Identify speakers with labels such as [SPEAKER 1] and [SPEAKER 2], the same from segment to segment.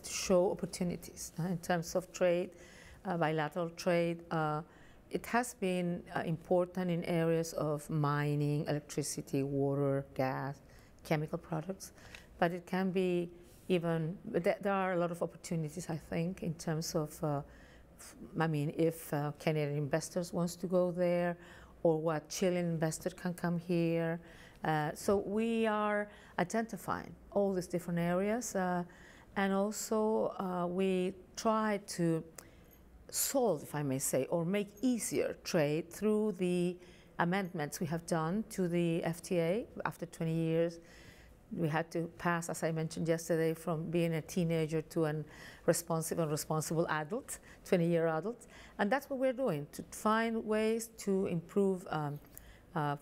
[SPEAKER 1] to show opportunities in terms of trade, bilateral trade. It has been important in areas of mining, electricity, water, gas, chemical products, but it can be even, there are a lot of opportunities, I think, in terms of, I mean, if Canadian investors wants to go there, or what Chilean investor can come here. So we are identifying all these different areas, and also we try to solve, if I may say, or make easier trade through the amendments we have done to the FTA. After 20 years, we had to pass, as I mentioned yesterday, from being a teenager to a responsible adult, 20-year adult. And that's what we're doing, to find ways to improve,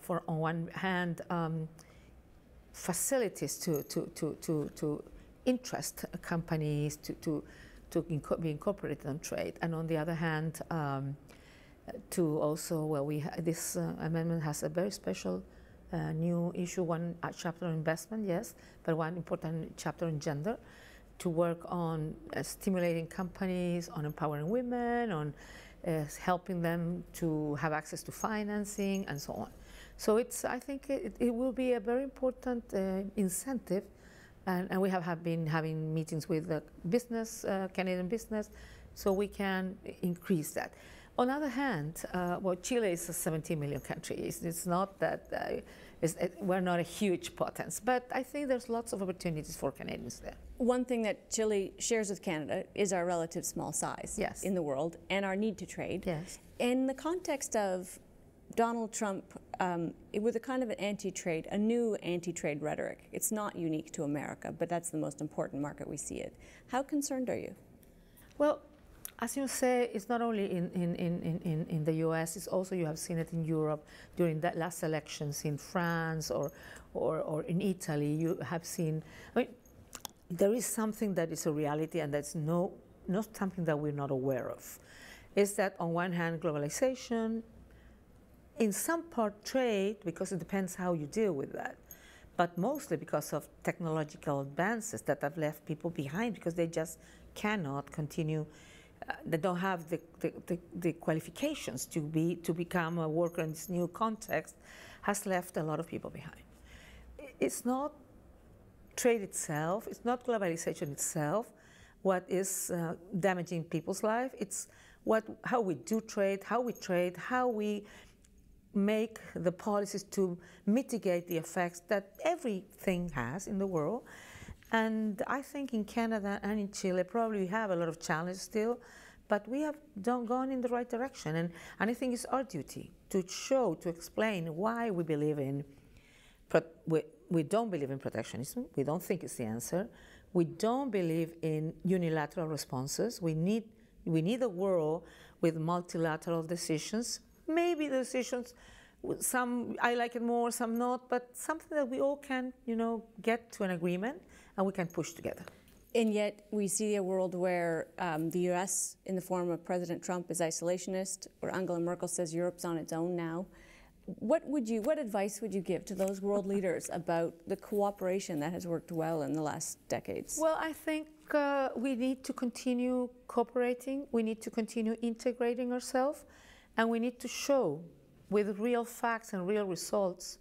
[SPEAKER 1] for on one hand, facilities to interest companies to be incorporated on trade, and on the other hand, to also, well, this amendment has a very special new issue, one chapter on investment, yes, but one important chapter on gender, to work on stimulating companies, on empowering women, on helping them to have access to financing, and so on. So I think it will be a very important incentive. And we have been having meetings with business, Canadian business, so we can increase that. On the other hand, well, Chile is a 17 million country. It's not that, we're not a huge potence, but I think there's lots of opportunities for Canadians there.
[SPEAKER 2] One thing that Chile shares with Canada is our relative small size,
[SPEAKER 1] yes,
[SPEAKER 2] in the world, and our need to trade.
[SPEAKER 1] Yes.
[SPEAKER 2] In the context of Donald Trump, with a kind of an anti-trade, a new anti-trade rhetoric. It's not unique to America, but that's the most important market we see it. How concerned are you?
[SPEAKER 1] Well, as you say, it's not only in the US, it's also, you have seen it in Europe during the last elections in France or in Italy. You have seen, I mean, there is something that is a reality, and that's not something that we're not aware of. Is that on one hand, globalization, in some part trade, because it depends how you deal with that, but mostly because of technological advances that have left people behind because they just cannot continue. They don't have the qualifications to become a worker in this new context, has left a lot of people behind. It's not trade itself, it's not globalization itself what is damaging people's life. It's how we do trade, how we make the policies to mitigate the effects that everything has in the world. And I think in Canada and in Chile, probably we have a lot of challenges still, but we have gone in the right direction. And I think it's our duty to explain why we believe in, we don't believe in protectionism. We don't think it's the answer. We don't believe in unilateral responses. We need a world with multilateral decisions. Maybe the decisions, some I like it more, some not, but something that we all can, get to an agreement and we can push together.
[SPEAKER 2] And yet we see a world where the U.S., in the form of President Trump, is isolationist, where Angela Merkel says Europe's on its own now. What advice would you give to those world leaders about the cooperation that has worked well in the last decades?
[SPEAKER 1] Well, I think we need to continue cooperating. We need to continue integrating ourselves. And we need to show with real facts and real results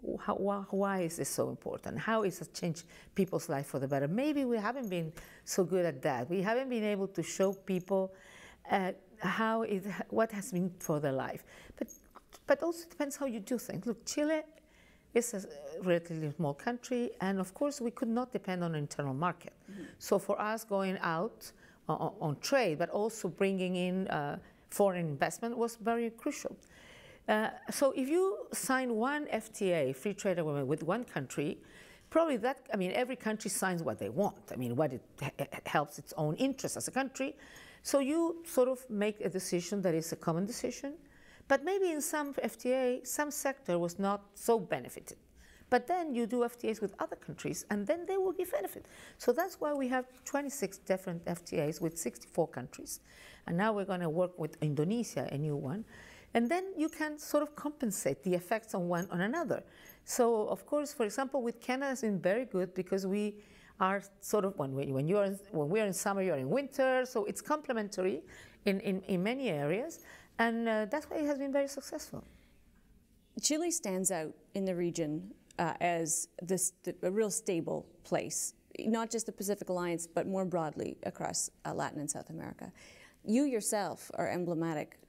[SPEAKER 1] why is this so important? How is it changed people's life for the better? Maybe we haven't been so good at that. We haven't been able to show people what has been for their life. But also it depends how you do things. Look, Chile is a relatively small country, and of course we could not depend on an internal market. Mm-hmm. So for us going out on trade, but also bringing in foreign investment was very crucial. So if you sign one FTA, free trade agreement, with one country, probably every country signs what they want. What it helps its own interests as a country. So you sort of make a decision that is a common decision, but maybe in some FTA, some sector was not so benefited. But then you do FTAs with other countries, and then they will give benefit. So that's why we have 26 different FTAs with 64 countries. And now we're going to work with Indonesia, a new one. And then you can sort of compensate the effects on one on another. So, of course, for example, with Canada, it's been very good because we are sort of when we're in summer, you're in winter. So it's complementary in many areas, and that's why it has been very successful.
[SPEAKER 2] Chile stands out in the region as a real stable place, not just the Pacific Alliance, but more broadly across Latin and South America. You yourself are emblematic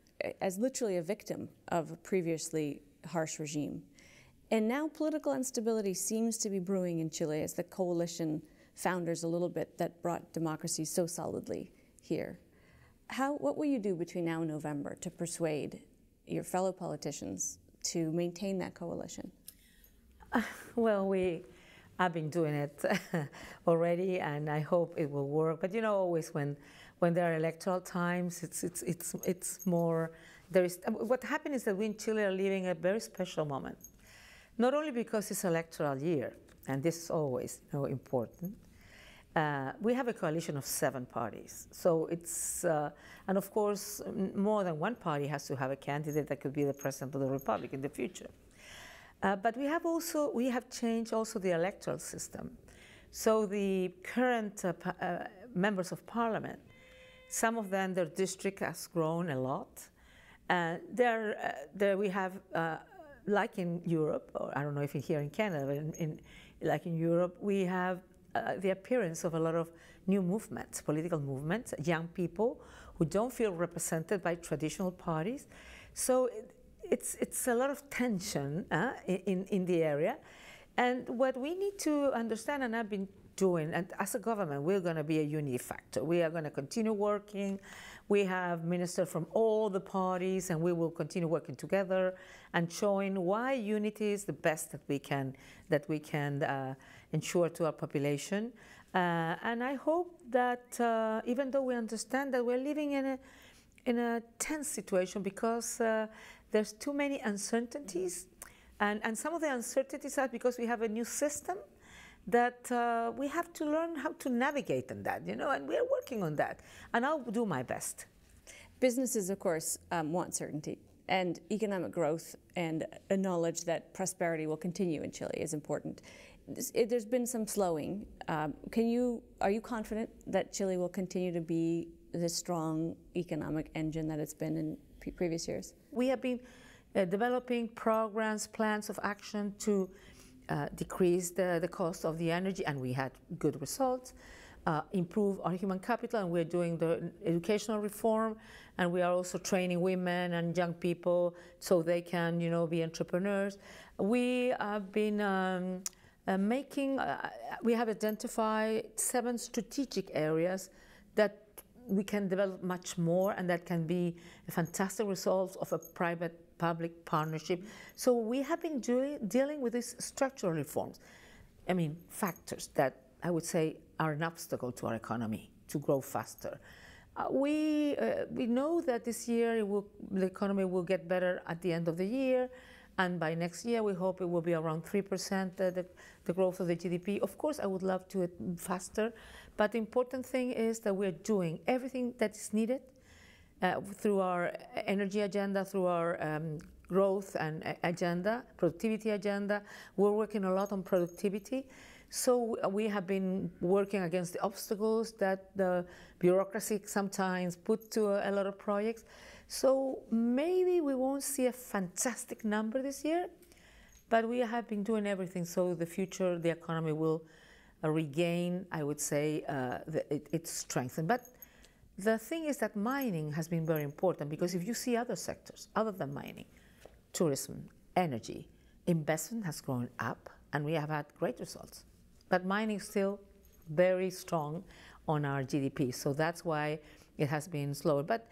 [SPEAKER 2] as literally a victim of a previously harsh regime. And now political instability seems to be brewing in Chile as the coalition founders a little bit that brought democracy so solidly here. What will you do between now and November to persuade your fellow politicians to maintain that coalition?
[SPEAKER 1] Well, I've been doing it already, and I hope it will work. But always when there are electoral times, it's more. What happened is that we in Chile are living a very special moment, not only because it's electoral year, and this is always important. We have a coalition of 7 parties, so it's and of course more than one party has to have a candidate that could be the president of the republic in the future. But we have changed also the electoral system. So the current members of parliament, some of them, their district has grown a lot. There we have, like in Europe, or I don't know if here in Canada, but like in Europe, we have the appearance of a lot of new movements, political movements, young people who don't feel represented by traditional parties. So it's a lot of tension in the area. And what we need to understand, and I've been doing, and as a government, we're going to be a unity factor. We are going to continue working. We have ministers from all the parties, and we will continue working together and showing why unity is the best that we can ensure to our population. And I hope that even though we understand that we're living in a tense situation because there's too many uncertainties, and some of the uncertainties are because we have a new system that we have to learn how to navigate in that, and we are working on that, and I'll do my best.
[SPEAKER 2] Businesses, of course, want certainty, and economic growth and a knowledge that prosperity will continue in Chile is important. There's been some slowing. Are you confident that Chile will continue to be the strong economic engine that it's been in previous years?
[SPEAKER 1] We have been developing programs, plans of action to decrease the cost of the energy, and we had good results. Improve our human capital, and we're doing the educational reform, and we are also training women and young people so they can, be entrepreneurs. We have been we have identified 7 strategic areas that we can develop much more, and that can be a fantastic result of a private-public partnership. So we have been dealing with these structural reforms. Factors that I would say are an obstacle to our economy to grow faster. We know that this year the economy will get better at the end of the year, and by next year we hope it will be around 3%, the growth of the GDP. Of course, I would love to it faster, but the important thing is that we're doing everything that is needed through our energy agenda, through our growth and agenda, productivity agenda. We're working a lot on productivity. So we have been working against the obstacles that the bureaucracy sometimes put to a lot of projects. So maybe we won't see a fantastic number this year, but we have been doing everything so the future, the economy will regain, I would say, its strength. But the thing is that mining has been very important, because if you see other sectors other than mining, tourism, energy, investment has grown up, and we have had great results. But mining is still very strong on our GDP, so that's why it has been slower. But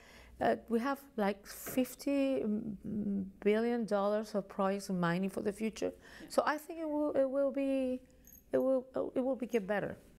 [SPEAKER 1] we have like $50 billion of projects in mining for the future. So I think it will get better.